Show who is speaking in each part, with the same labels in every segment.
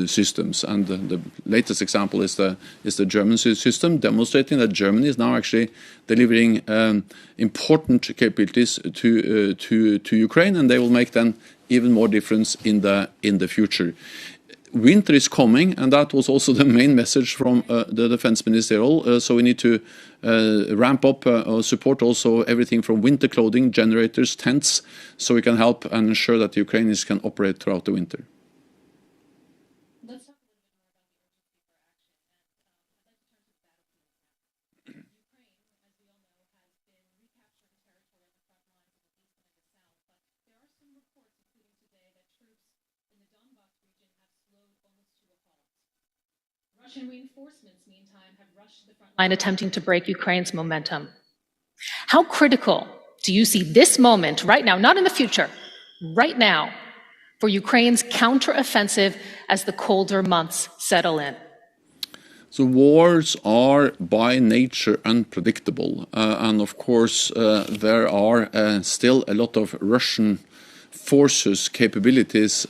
Speaker 1: systems, and the latest example is the German system, demonstrating that Germany is now actually delivering important capabilities to Ukraine, and they will make then even more difference in the future. Winter is coming, and that was also the main message from the defense ministerial. So we need to ramp up support also everything from winter clothing, generators, tents, so we can help and ensure that the Ukrainians can operate throughout the winter.
Speaker 2: Russian reinforcements, meantime, have rushed the front line, attempting to break Ukraine's momentum. How critical do you see this moment, right now, not in the future, right now, for Ukraine's counteroffensive as the colder months settle in?
Speaker 1: So wars are by nature unpredictable, and of course there are still a lot of Russian forces, capabilities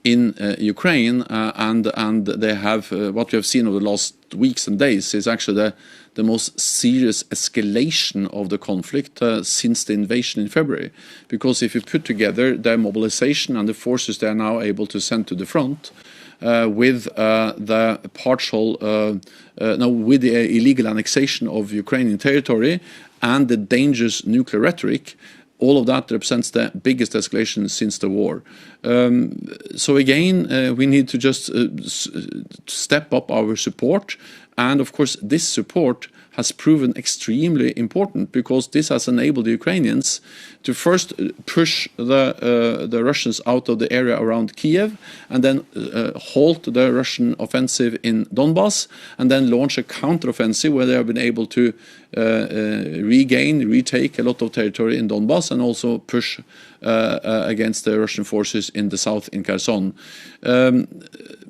Speaker 1: in Ukraine, and they have what we have seen over the last weeks and days is actually the most serious escalation of the conflict since the invasion in February. Because if you put together their mobilization and the forces they are now able to send to the front, with the partial, with the illegal annexation of Ukrainian territory and the dangerous nuclear rhetoric, all of that represents the biggest escalation since the war. So again, we need to just step up our support. And of course, this support has proven extremely important because this has enabled the Ukrainians to first push the Russians out of the area around Kiev, and then halt the Russian offensive in Donbass, and then launch a counteroffensive where they have been able to retake a lot of territory in Donbass, and also push against the Russian forces in the south in Kherson.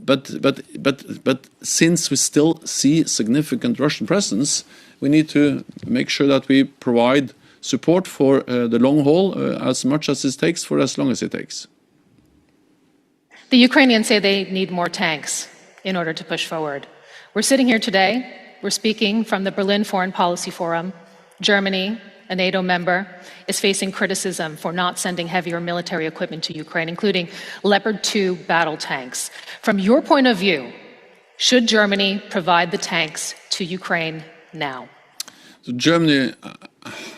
Speaker 1: But since we still see significant Russian presence, we need to make sure that we provide support for the long haul as much as it takes for as long as it takes.
Speaker 2: The Ukrainians say they need more tanks in order to push forward. We're sitting here today, we're speaking from the Berlin Foreign Policy Forum. Germany, a NATO member, is facing criticism for not sending heavier military equipment to Ukraine, including Leopard 2 battle tanks. From your point of view, should Germany provide the tanks to Ukraine now?
Speaker 1: So Germany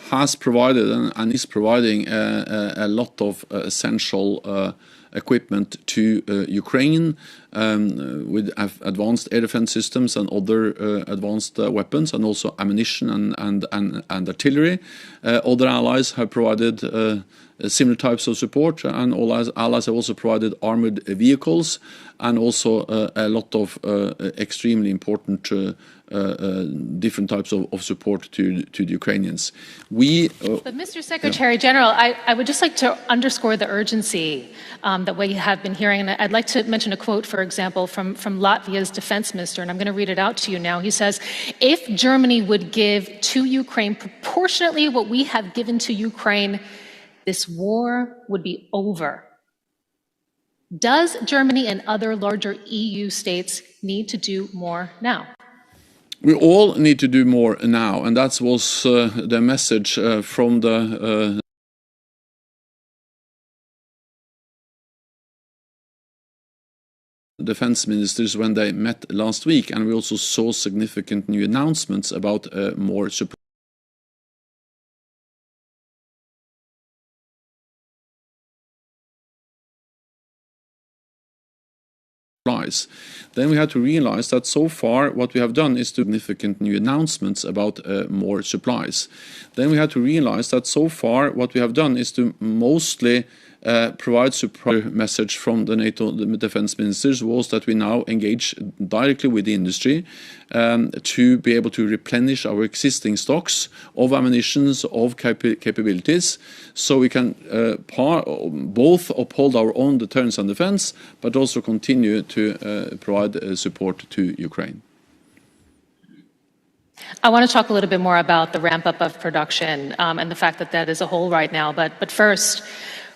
Speaker 1: has provided and is providing a lot of essential equipment to Ukraine with advanced air defense systems and other advanced weapons, and also ammunition and artillery. Other allies have provided similar types of support, and all allies have also provided armored vehicles, and also a lot of extremely important different types of support to the Ukrainians.
Speaker 2: But Mr. Secretary General, I would just like to underscore the urgency that we have been hearing. And I'd like to mention a quote, for example, from Latvia's defense minister, and I'm going to read it out to you now. He says, if Germany would give to Ukraine proportionately what we have given to Ukraine, this war would be over. Does Germany and other larger EU states need to do more now?
Speaker 1: We all need to do more now, and that was the message from the defense ministers when they met last week, and we also saw significant new announcements about more support. Then we had to realize that so far what we have done is significant new announcements about more supplies. Then we had to realize that so far what we have done is to mostly provide support. Message from the NATO defense ministers was that we now engage directly with the industry to be able to replenish our existing stocks of ammunitions, of capabilities, so we can both uphold our own deterrence and defense, but also continue to provide support to Ukraine.
Speaker 2: I want to talk a little bit more about the ramp up of production and the fact that that is a whole right now. But first,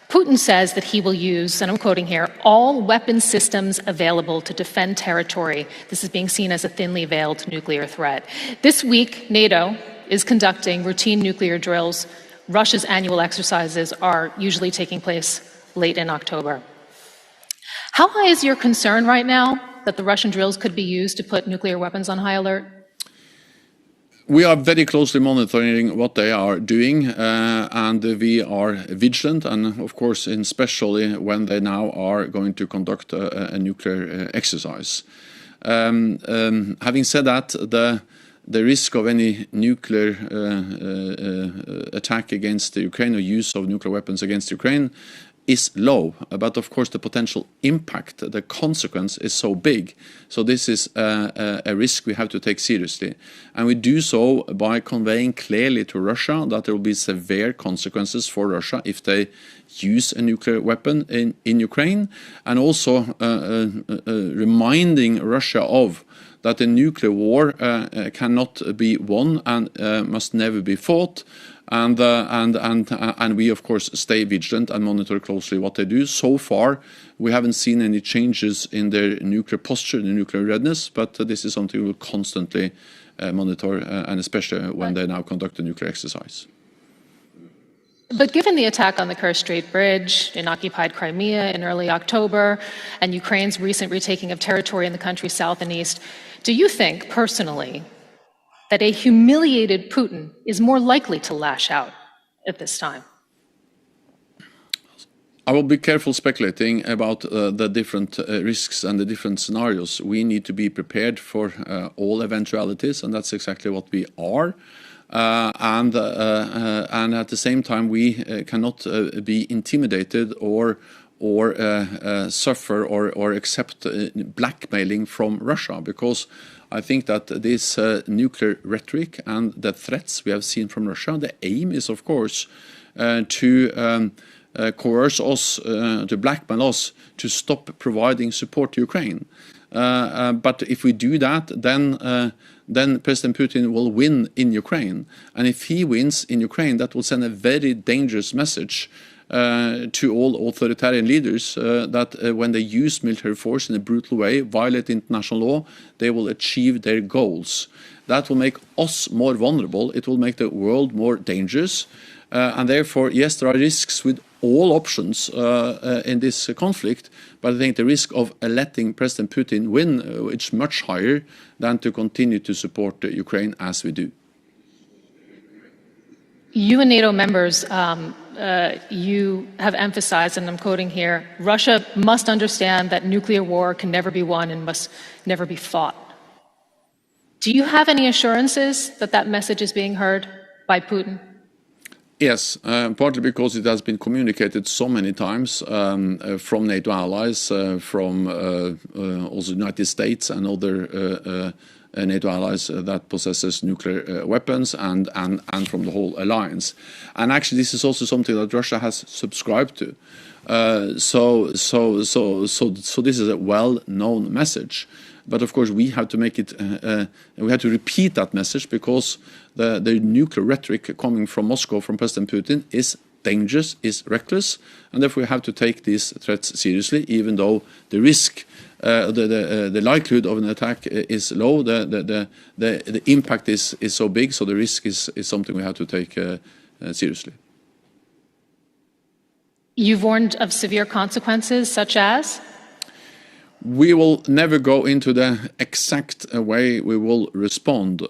Speaker 2: Putin says that he will use, and I'm quoting here, all weapon systems available to defend territory. This is being seen as a thinly veiled nuclear threat. This week, NATO is conducting routine nuclear drills. Russia's annual exercises are usually taking place late in October. How high is your concern right now that the Russian drills could be used to put nuclear weapons on high alert?
Speaker 1: We are very closely monitoring what they are doing, and we are vigilant, and of course, especially when they now are going to conduct a nuclear exercise. Having said that, the risk of any nuclear attack against Ukraine or use of nuclear weapons against Ukraine is low, but of course the potential impact, the consequence is so big. So this is a risk we have to take seriously. And we do so by conveying clearly to Russia that there will be severe consequences for Russia if they use a nuclear weapon in Ukraine, and also reminding Russia of that a nuclear war cannot be won and must never be fought. And we, of course, stay vigilant and monitor closely what they do. So far, we haven't seen any changes in their nuclear posture, their nuclear readiness, but this is something we will constantly monitor, and especially when they now conduct a nuclear exercise.
Speaker 2: But given the attack on the Kerch Strait Bridge in occupied Crimea in early October, and Ukraine's recent retaking of territory in the country's south and east, do you think, personally, that a humiliated Putin is more likely to lash out at this time?
Speaker 1: I will be careful speculating about the different risks and the different scenarios. We need to be prepared for all eventualities, and that's exactly what we are. And at the same time, we cannot be intimidated or suffer or accept blackmailing from Russia, because I think that this nuclear rhetoric and the threats we have seen from Russia, the aim is, of course, to coerce us, to blackmail us to stop providing support to Ukraine. But if we do that, then President Putin will win in Ukraine. And if he wins in Ukraine, that will send a very dangerous message to all authoritarian leaders that when they use military force in a brutal way, violate international law, they will achieve their goals. That will make us more vulnerable. It will make the world more dangerous. And therefore, yes, there are risks with all options in this conflict, but I think the risk of letting President Putin win is much higher than to continue to support Ukraine as we do.
Speaker 2: You and NATO members, you have emphasized, and I'm quoting here, Russia must understand that nuclear war can never be won and must never be fought. Do you have any assurances that that message is being heard by Putin?
Speaker 1: Yes, partly because it has been communicated so many times from NATO allies, from also the United States and other NATO allies that possesses nuclear weapons, and from the whole alliance. And actually, this is also something that Russia has subscribed to. So this is a well-known message. But of course, we have to make it. We have to repeat that message, because the nuclear rhetoric coming from Moscow, from President Putin, is dangerous, is reckless, and therefore we have to take these threats seriously. Even though the risk, the likelihood of an attack is low, the impact is so big. So the risk is something we have to take seriously.
Speaker 2: You've warned of severe consequences, such as?
Speaker 1: We will never go into the exact way we will respond,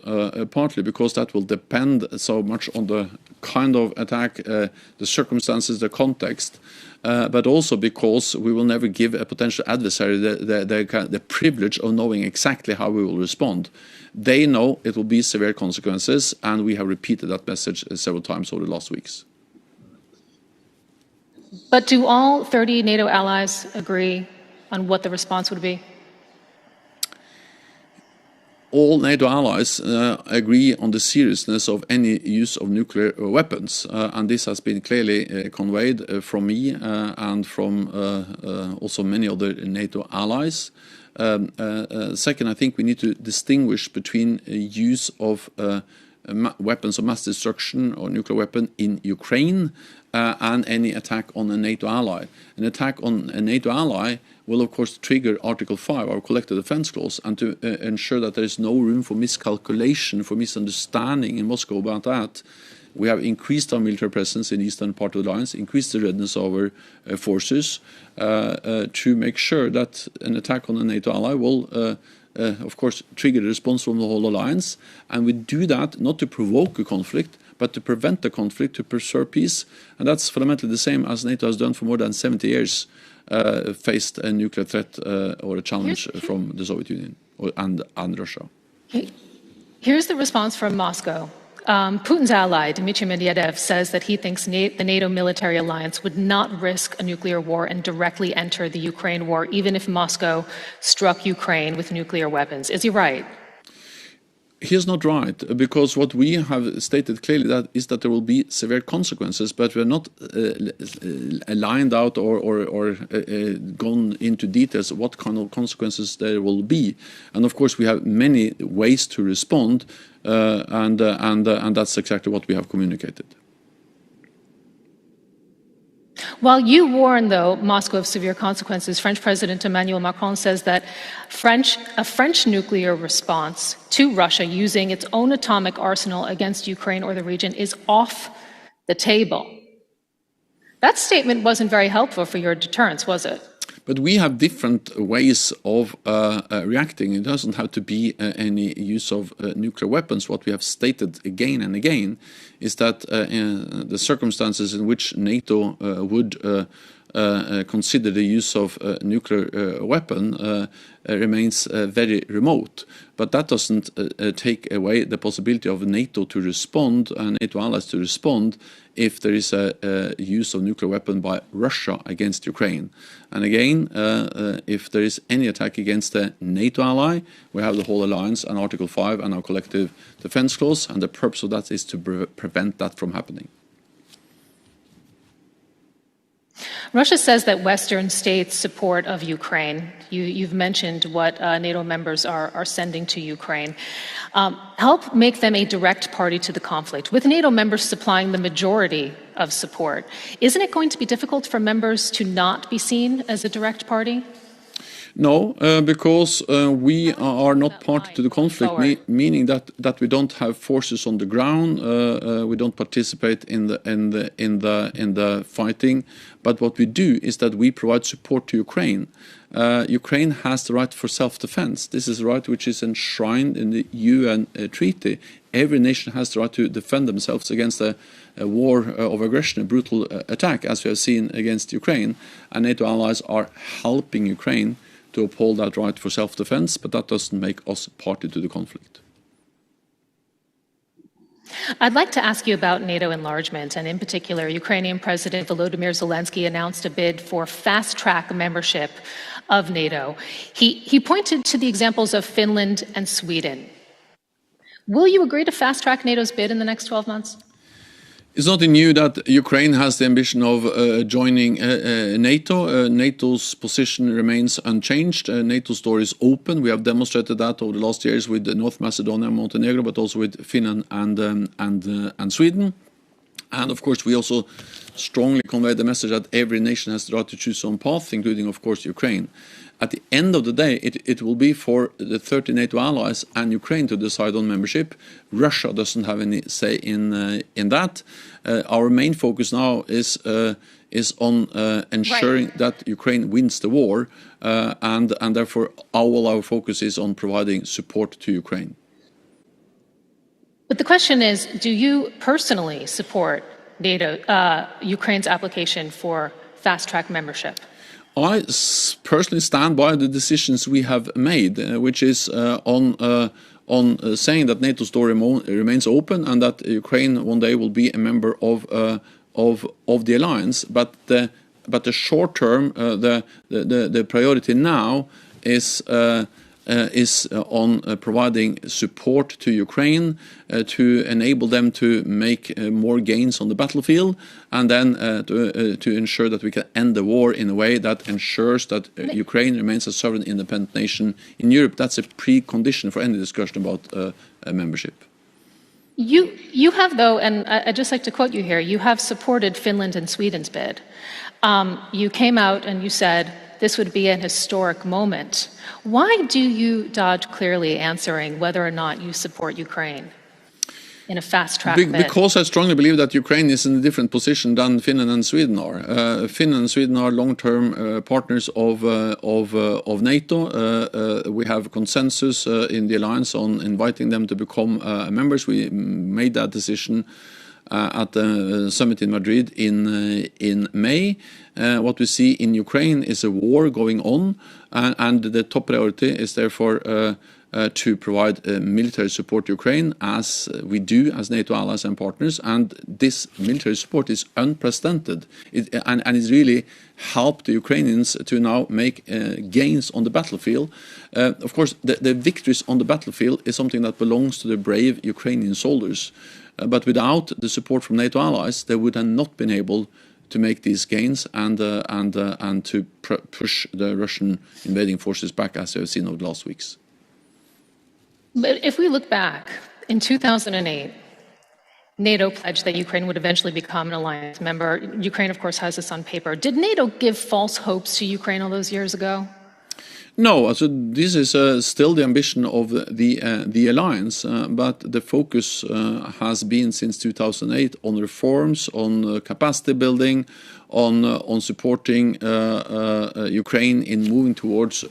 Speaker 1: partly because that will depend so much on the kind of attack, the circumstances, the context, but also because we will never give a potential adversary the privilege of knowing exactly how we will respond. They know it will be severe consequences, and we have repeated that message several times over the last weeks.
Speaker 2: But do all 30 NATO allies agree on what the response would be?
Speaker 1: All NATO allies agree on the seriousness of any use of nuclear weapons, and this has been clearly conveyed from me and from also many other NATO allies. Second, I think we need to distinguish between use of weapons of mass destruction or nuclear weapon in Ukraine, and any attack on a NATO ally. An attack on a NATO ally will, of course, trigger Article 5, our collective defense clause, and to ensure that there is no room for miscalculation, for misunderstanding in Moscow about that, we have increased our military presence in the eastern part of the alliance, increased the readiness of our forces to make sure that an attack on a NATO ally will, of course, trigger a response from the whole alliance. And we do that not to provoke a conflict, but to prevent the conflict, to preserve peace. And that's fundamentally the same as NATO has done for more than 70 years, faced a nuclear threat or a challenge from the Soviet Union and Russia.
Speaker 2: Here's the response from Moscow. Putin's ally, Dmitry Medvedev, says that he thinks the NATO military alliance would not risk a nuclear war and directly enter the Ukraine war, even if Moscow struck Ukraine with nuclear weapons. Is he right?
Speaker 1: He is not right, because what we have stated clearly is that there will be severe consequences, but we are not lined out or gone into details of what kind of consequences there will be. And of course, we have many ways to respond, and that's exactly what we have communicated.
Speaker 2: While you warn, though, Moscow of severe consequences, French President Emmanuel Macron says that a French nuclear response to Russia using its own atomic arsenal against Ukraine or the region is off the table. That statement wasn't very helpful for your deterrence, was it?
Speaker 1: But we have different ways of reacting. It doesn't have to be any use of nuclear weapons. What we have stated again and again is that in the circumstances in which NATO would consider the use of a nuclear weapon remains very remote. But that doesn't take away the possibility of NATO to respond and NATO allies to respond if there is a use of nuclear weapon by Russia against Ukraine. And again, if there is any attack against a NATO ally, we have the whole alliance and Article 5 and our collective defense clause, and the purpose of that is to prevent that from happening.
Speaker 2: Russia says that Western states' support of Ukraine, you've mentioned what NATO members are sending to Ukraine, help make them a direct party to the conflict, with NATO members supplying the majority of support. Isn't it going to be difficult for members to not be seen as a direct party?
Speaker 1: No, because we are not party to the conflict, meaning that we don't have forces on the ground, we don't participate in the fighting. But what we do is that we provide support to Ukraine. Ukraine has the right for self-defense. This is a right which is enshrined in the UN treaty. Every nation has the right to defend themselves against a war of aggression, a brutal attack, as we have seen against Ukraine. And NATO allies are helping Ukraine to uphold that right for self-defense, but that doesn't make us party to the conflict.
Speaker 2: I'd like to ask you about NATO enlargement, and in particular, Ukrainian President Volodymyr Zelensky announced a bid for fast-track membership of NATO. He pointed to the examples of Finland and Sweden. Will you agree to fast-track NATO's bid in the next 12 months?
Speaker 1: It's nothing new that Ukraine has the ambition of joining NATO. NATO's position remains unchanged. NATO's door is open. We have demonstrated that over the last years with North Macedonia and Montenegro, but also with Finland and Sweden. And of course, we also strongly convey the message that every nation has the right to choose its own path, including, of course, Ukraine. At the end of the day, it will be for the 30 NATO allies and Ukraine to decide on membership. Russia doesn't have any say in that. Our main focus now is on ensuring that Ukraine wins the war, and therefore all our focus is on providing support to Ukraine.
Speaker 2: But the question is, do you personally support NATO, Ukraine's application for fast-track membership?
Speaker 1: I personally stand by the decisions we have made, which is on saying that NATO's door remains open and that Ukraine one day will be a member of the alliance. But the short term, the priority now is on providing support to Ukraine to enable them to make more gains on the battlefield, and then to ensure that we can end the war in a way that ensures that Ukraine remains a sovereign independent nation in Europe. That's a precondition for any discussion about membership.
Speaker 2: You have, though, and I'd just like to quote you here, you have supported Finland and Sweden's bid. You came out and you said this would be an historic moment. Why do you dodge clearly answering whether or not you support Ukraine in a fast-track bid?
Speaker 1: Because I strongly believe that Ukraine is in a different position than Finland and Sweden are. Finland and Sweden are long-term partners of NATO. We have consensus in the alliance on inviting them to become members. We made that decision at the summit in Madrid in May. What we see in Ukraine is a war going on, and the top priority is therefore to provide military support to Ukraine, as we do as NATO allies and partners. And this military support is unprecedented, and it's really helped the Ukrainians to now make gains on the battlefield. Of course, the victories on the battlefield is something that belongs to the brave Ukrainian soldiers. But without the support from NATO allies, they would have not been able to make these gains and to push the Russian invading forces back, as we have seen over the last weeks.
Speaker 2: But if we look back, in 2008, NATO pledged that Ukraine would eventually become an alliance member. Ukraine, of course, has this on paper. Did NATO give false hopes to Ukraine all those years ago?
Speaker 1: No, so this is still the ambition of the alliance, but the focus has been since 2008 on reforms, on capacity building, on supporting Ukraine in moving towards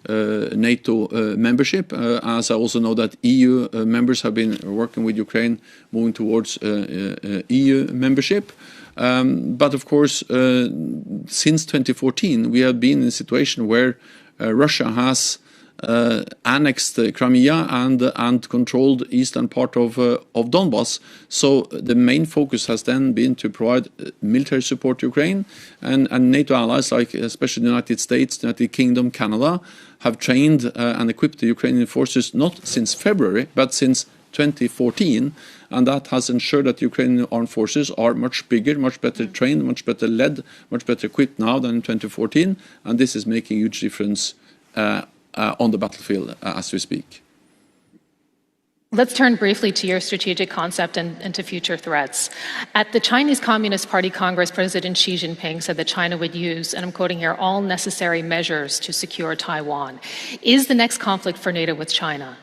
Speaker 1: NATO membership, as I also know that EU members have been working with Ukraine moving towards EU membership. But of course, since 2014, we have been in a situation where Russia has annexed Crimea and controlled eastern part of Donbass. So the main focus has then been to provide military support to Ukraine, and NATO allies, like especially the United States, the United Kingdom, Canada, have trained and equipped the Ukrainian forces not since February, but since 2014, and that has ensured that Ukrainian armed forces are much bigger, much better trained, much better led, much better equipped now than in 2014, and this is making a huge difference on the battlefield as we speak.
Speaker 2: Let's turn briefly to your strategic concept and to future threats. At the Chinese Communist Party Congress, President Xi Jinping said that China would use, and I'm quoting here, all necessary measures to secure Taiwan. Is the next conflict for NATO with China?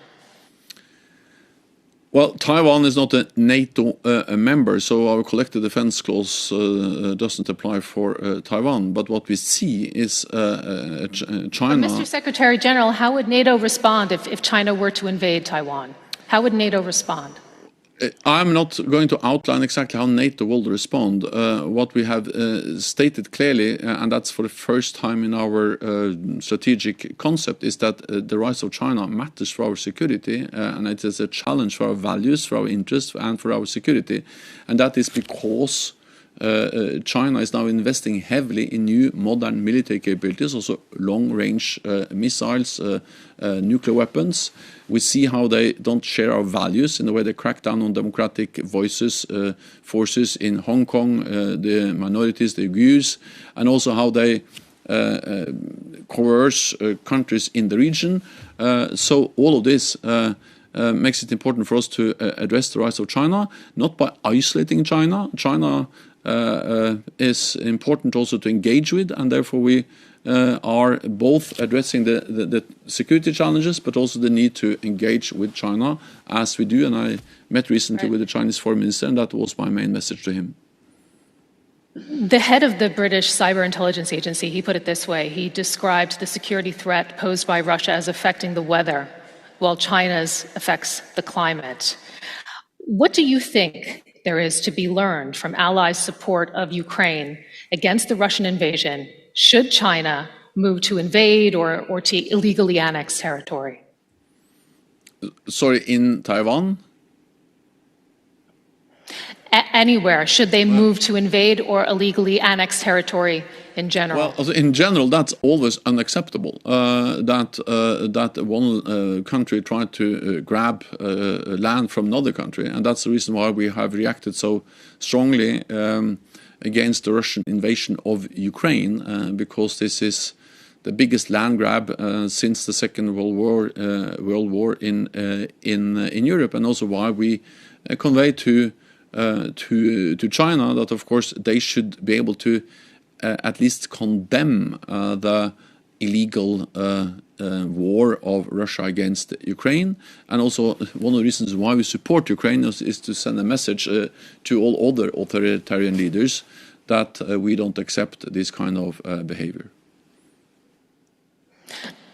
Speaker 1: Well, Taiwan is not a NATO member, so our collective defense clause doesn't apply for Taiwan. But what we see is China...
Speaker 2: But Mr. Secretary General, how would NATO respond if China were to invade Taiwan? How would NATO respond?
Speaker 1: I'm not going to outline exactly how NATO will respond. What we have stated clearly, and that's for the first time in our strategic concept, is that the rise of China matters for our security, and it is a challenge for our values, for our interests, and for our security. And that is because China is now investing heavily in new modern military capabilities, also long-range missiles, nuclear weapons. We see how they don't share our values in the way they crack down on democratic voices, forces in Hong Kong, the minorities, the Uyghurs, and also how they coerce countries in the region. So all of this makes it important for us to address the rise of China, not by isolating China. China is important also to engage with, and therefore we are both addressing the security challenges, but also the need to engage with China, as we do. And I met recently with the Chinese foreign minister, and that was my main message to him.
Speaker 2: The head of the British Cyber Intelligence Agency, he put it this way. He described the security threat posed by Russia as affecting the weather, while China's affects the climate. What do you think there is to be learned from allies' support of Ukraine against the Russian invasion should China move to invade or to illegally annex territory?
Speaker 1: Sorry, in Taiwan?
Speaker 2: Anywhere. Should they move to invade or illegally annex territory in general?
Speaker 1: Well, in general, that's always unacceptable. That one country tried to grab land from another country, and that's the reason why we have reacted so strongly against the Russian invasion of Ukraine, because this is the biggest land grab since the Second World War in Europe, and also why we convey to China that, of course, they should be able to at least condemn the illegal war of Russia against Ukraine. And also one of the reasons why we support Ukraine is to send a message to all other authoritarian leaders that we don't accept this kind of behavior.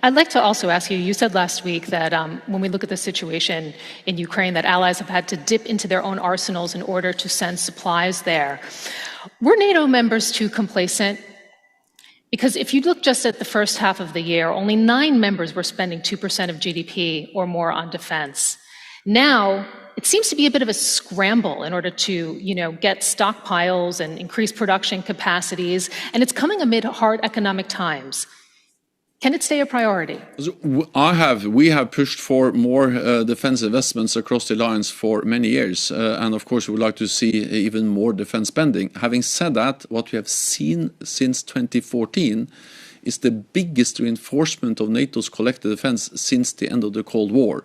Speaker 2: I'd like to also ask you, you said last week that when we look at the situation in Ukraine, that allies have had to dip into their own arsenals in order to send supplies there. Were NATO members too complacent? Because if you look just at the first half of the year, only 9 members were spending 2% of GDP or more on defense. Now, it seems to be a bit of a scramble in order to, get stockpiles and increase production capacities, and it's coming amid hard economic times. Can it stay a priority?
Speaker 1: We have pushed for more defense investments across the alliance for many years. And of course, we would like to see even more defense spending. Having said that, what we have seen since 2014 is the biggest reinforcement of NATO's collective defense since the end of the Cold War.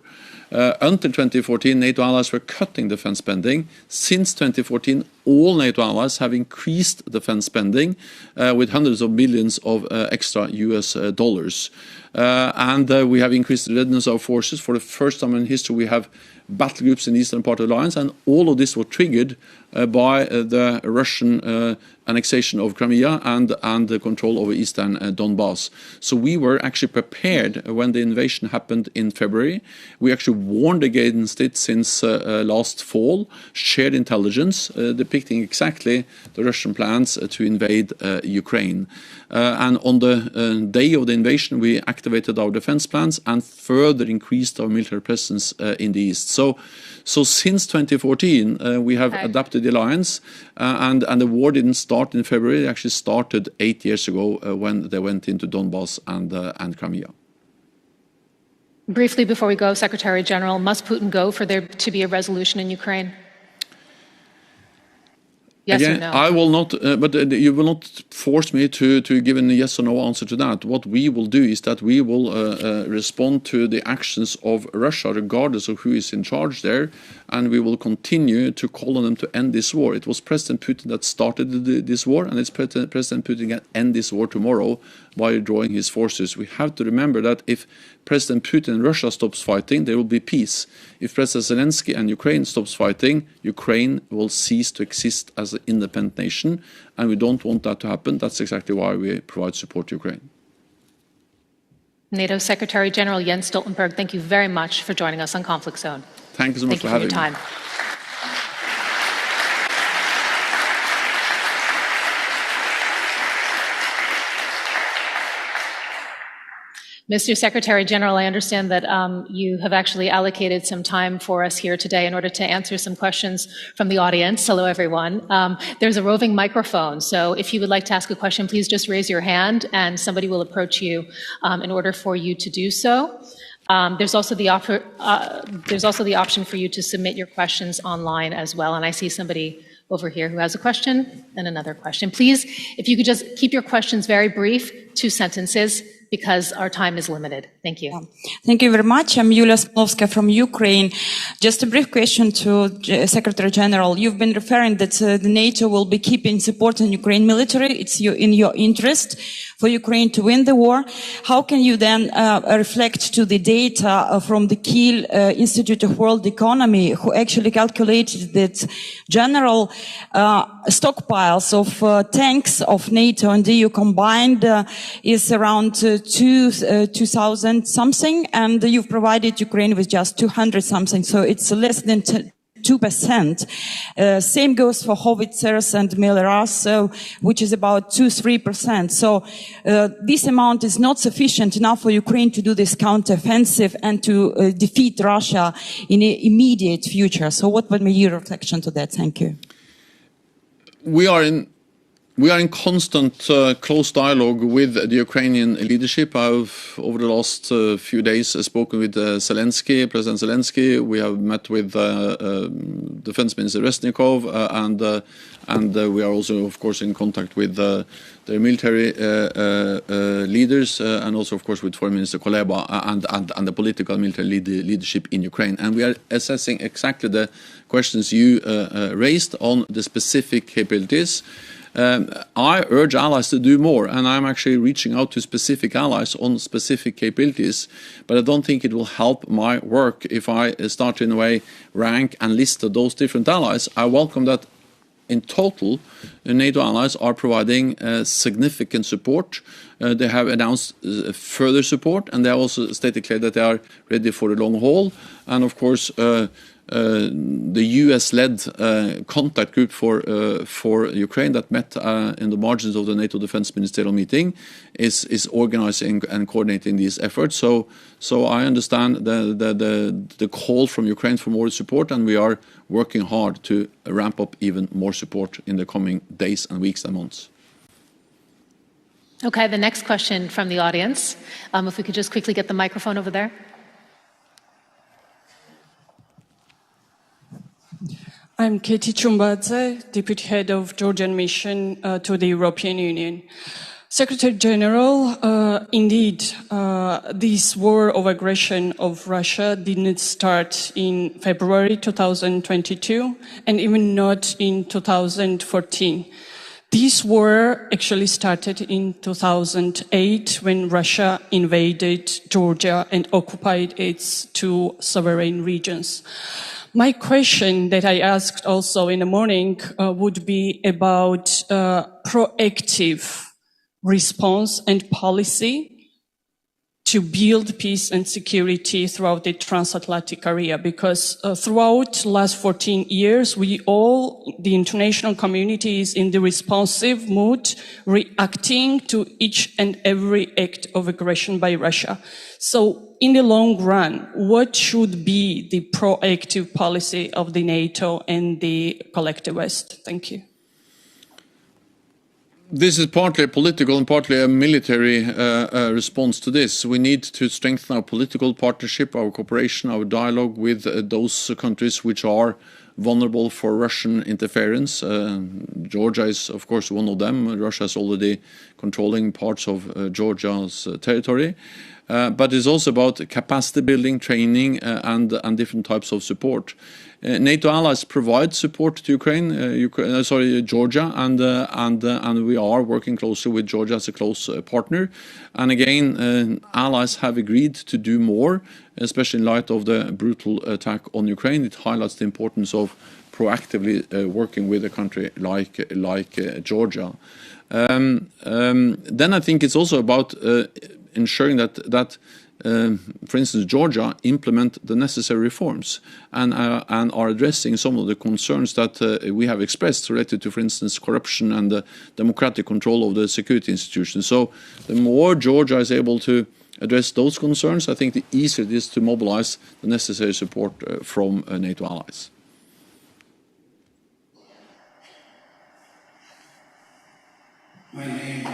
Speaker 1: Until 2014, NATO allies were cutting defense spending. Since 2014, all NATO allies have increased defense spending with hundreds of billions of extra US dollars. And we have increased the readiness of our forces. For the first time in history, we have battle groups in the eastern part of the alliance, and all of this was triggered by the Russian annexation of Crimea and the control over eastern Donbass. So we were actually prepared when the invasion happened in February. We actually warned against it since last fall, shared intelligence depicting exactly the Russian plans to invade Ukraine. And on the day of the invasion, we activated our defense plans and further increased our military presence in the east. So since 2014, we have adapted the alliance, and the war didn't start in February. It actually started 8 years ago when they went into Donbass and Crimea.
Speaker 2: Briefly before we go, Secretary General, must Putin go for there to be a resolution in Ukraine? Yes
Speaker 1: Again,
Speaker 2: or no?
Speaker 1: I will not, but you will not force me to give a yes or no answer to that. What we will do is that we will respond to the actions of Russia, regardless of who is in charge there, and we will continue to call on them to end this war. It was President Putin that started this war, and it's President Putin can end this war tomorrow by withdrawing his forces. We have to remember that if President Putin and Russia stops fighting, there will be peace. If President Zelensky and Ukraine stops fighting, Ukraine will cease to exist as an independent nation, and we don't want that to happen. That's exactly why we provide support to Ukraine.
Speaker 2: NATO Secretary General Jens Stoltenberg, thank you very much for joining us on Conflict Zone.
Speaker 1: Thank you so much for having me.
Speaker 2: Thank you for your time. Mr. Secretary General, I understand that you have actually allocated some time for us here today in order to answer some questions from the audience. Hello, everyone. There's a roving microphone, so if you would like to ask a question, please just raise your hand and somebody will approach you in order for you to do so. There's also the option for you to submit your questions online as well, and I see somebody over here who has a question and another question. Please, if you could just keep your questions very brief, 2 sentences, because our time is limited. Thank you.
Speaker 3: Thank you very much. I'm Yulia Smolovska from Ukraine. Just a brief question to Secretary General. You've been referring that the NATO will be keeping supporting Ukraine military. It's in your interest for Ukraine to win the war. How can you then reflect to the data from the Kiel Institute of World Economy, who actually calculated that general stockpiles of tanks of NATO and EU combined is around 2,000 something, and you've provided Ukraine with just 200 something, so it's less than 2%. Same goes for howitzers and Miller-Russ, which is about 2-3%. So this amount is not sufficient enough for Ukraine to do this counteroffensive and to defeat Russia in the immediate future. So what would be your reflection to that? Thank you.
Speaker 1: We We are in constant close dialogue with the Ukrainian leadership. I've, over the last few days, spoken with President Zelensky. We have met with Defense Minister Resnikov, and we are also, of course, in contact with their military leaders, and also, of course, with Foreign Minister Kuleba and the political military leadership in Ukraine. And we are assessing exactly the questions you raised on the specific capabilities. I urge allies to do more, and I'm actually reaching out to specific allies on specific capabilities, but I don't think it will help my work if I start to, in a way, rank and list those different allies. I welcome that in total, NATO allies are providing significant support. They have announced further support, and they have also stated clearly that they are ready for the long haul. And of course, the US-led contact group for Ukraine that met in the margins of the NATO Defense Ministerial meeting is organizing and coordinating these efforts. So I understand the call from Ukraine for more support, and we are working hard to ramp up even more support in the coming days and weeks and months.
Speaker 2: Okay, the next question from the audience. If we could just quickly get the microphone over there.
Speaker 4: I'm Katie Chumbadze, Deputy Head of Georgian Mission to the European Union. Secretary General, indeed, this war of aggression of Russia didn't start in February 2022 and even not in 2014. This war actually started in 2008 when Russia invaded Georgia and occupied its two sovereign regions. My question that I asked also in the morning would be about proactive response and policy to build peace and security throughout the transatlantic area, because throughout the last 14 years, the international community is in the responsive mood, reacting to each and every act of aggression by Russia. So in the long run, what should be the proactive policy of the NATO and the collective West? Thank you.
Speaker 1: This is partly a political and partly a military response to this. We need to strengthen our political partnership, our cooperation, our dialogue with those countries which are vulnerable for Russian interference. Georgia is, of course, one of them. Russia is already controlling parts of Georgia's territory. But it's also about capacity building, training, and different types of support. NATO allies provide support to Georgia, and we are working closely with Georgia as a close partner. And again, allies have agreed to do more, especially in light of the brutal attack on Ukraine. It highlights the importance of proactively working with a country like Georgia. Then I think it's also about ensuring that for instance, Georgia implement the necessary reforms and are addressing some of the concerns that we have expressed related to, for instance, corruption and the democratic control of the security institutions. So the more Georgia is able to address those concerns, I think the easier it is to mobilize the necessary support from NATO allies.
Speaker 5: My name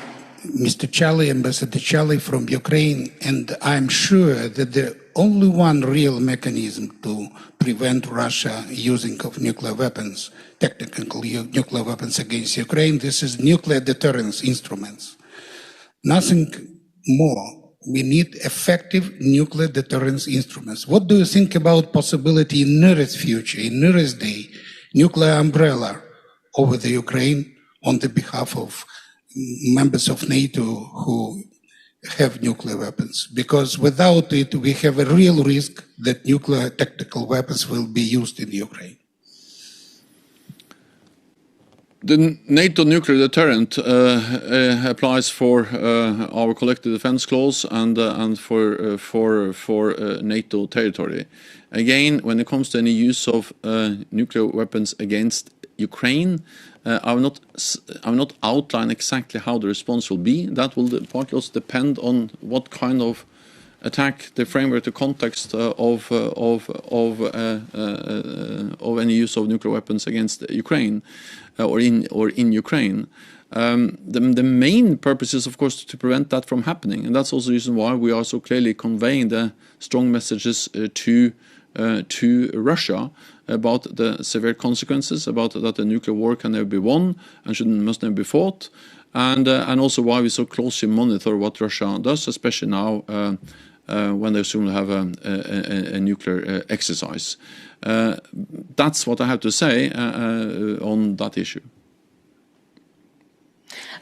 Speaker 5: Mr. Charlie, Ambassador Charlie from Ukraine, and I'm sure that the only one real mechanism to prevent Russia using of nuclear weapons, technical nuclear weapons against Ukraine, this is nuclear deterrence instruments. Nothing more. We need effective nuclear deterrence instruments. What do you think about possibility in nearest future, in nearest day, nuclear umbrella over the Ukraine on the behalf of members of NATO who have nuclear weapons? Because without it, we have a real risk that nuclear tactical weapons will be used in Ukraine.
Speaker 1: The NATO nuclear deterrent applies for our collective defense clause and for NATO territory. Again, when it comes to any use of nuclear weapons against Ukraine, I will not outline exactly how the response will be. That will partly also depend on what kind of attack, the framework, the context of any use of nuclear weapons against Ukraine or in Ukraine. The main purpose is, of course, to prevent that from happening, and that's also the reason why we are so clearly conveying the strong messages to Russia about the severe consequences, about that the nuclear war can never be won and must never be fought, and also why we so closely monitor what Russia does, especially now when they soon have a nuclear exercise. That's what I have to say on that issue.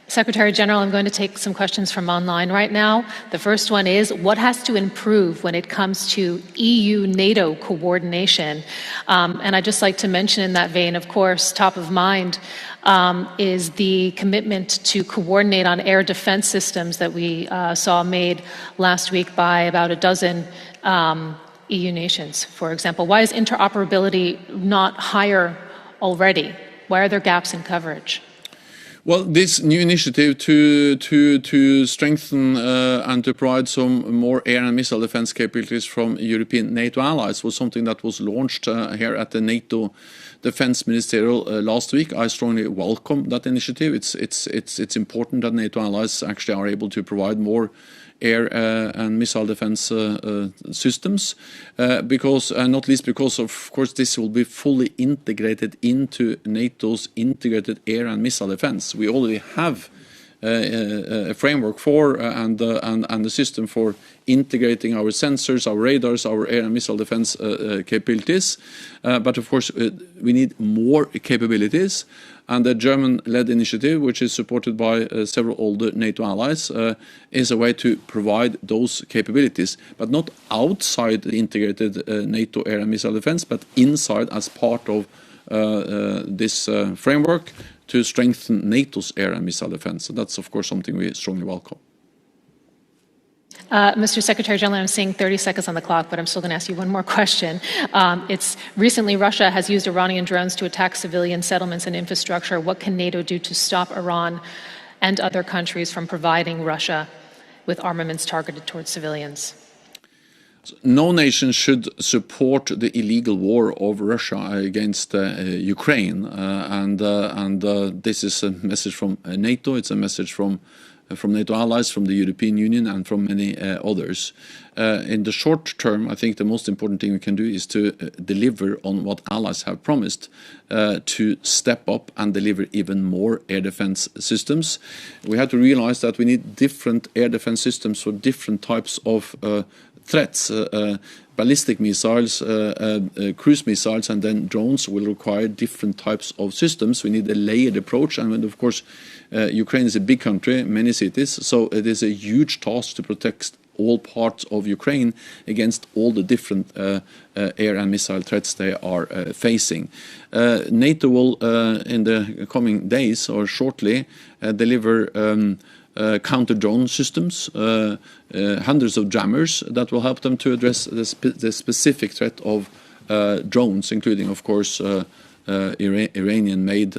Speaker 2: Secretary General, I'm going to take some questions from online right now. The first one is, what has to improve when it comes to EU-NATO coordination? And I'd just like to mention in that vein, of course, top of mind is the commitment to coordinate on air defense systems that we saw made last week by about a dozen EU nations, for example. Why is interoperability not higher already? Why are there gaps in coverage?
Speaker 1: Well, this new initiative to strengthen and to provide some more air and missile defense capabilities from European NATO allies was something that was launched here at the NATO Defense Ministerial last week. I strongly welcome that initiative. It's important that NATO allies actually are able to provide more air and missile defense systems, because not least because of course this will be fully integrated into NATO's integrated air and missile defense. We already have a framework for and a system for integrating our sensors, our radars, our air and missile defense capabilities, but of course we need more capabilities. And the German-led initiative, which is supported by several older NATO allies, is a way to provide those capabilities, but not outside the integrated NATO air and missile defense, but inside as part of this framework to strengthen NATO's air and missile defense. So that's, of course, something we strongly welcome.
Speaker 2: Mr. Secretary General, I'm seeing 30 seconds on the clock, but I'm still going to ask you one more question. Recently Russia has used Iranian drones to attack civilian settlements and infrastructure. What can NATO do to stop Iran and other countries from providing Russia with armaments targeted towards civilians?
Speaker 1: No nation should support the illegal war of Russia against Ukraine, and this is a message from NATO. It's a message from NATO allies, from the European Union, and from many others. In the short term, I think the most important thing we can do is to deliver on what allies have promised, to step up and deliver even more air defense systems. We have to realize that we need different air defense systems for different types of threats. Ballistic missiles, cruise missiles, and then drones will require different types of systems. We need a layered approach, and of course Ukraine is a big country, many cities, so it is a huge task to protect all parts of Ukraine against all the different air and missile threats they are facing. NATO will in the coming days or shortly deliver counter-drone systems, hundreds of jammers that will help them to address the specific threat of drones, including, of course, Iranian-made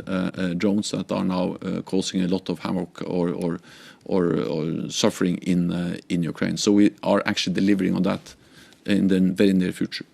Speaker 1: drones that are now causing a lot of havoc or suffering in Ukraine. So we are actually delivering on that in the very near future.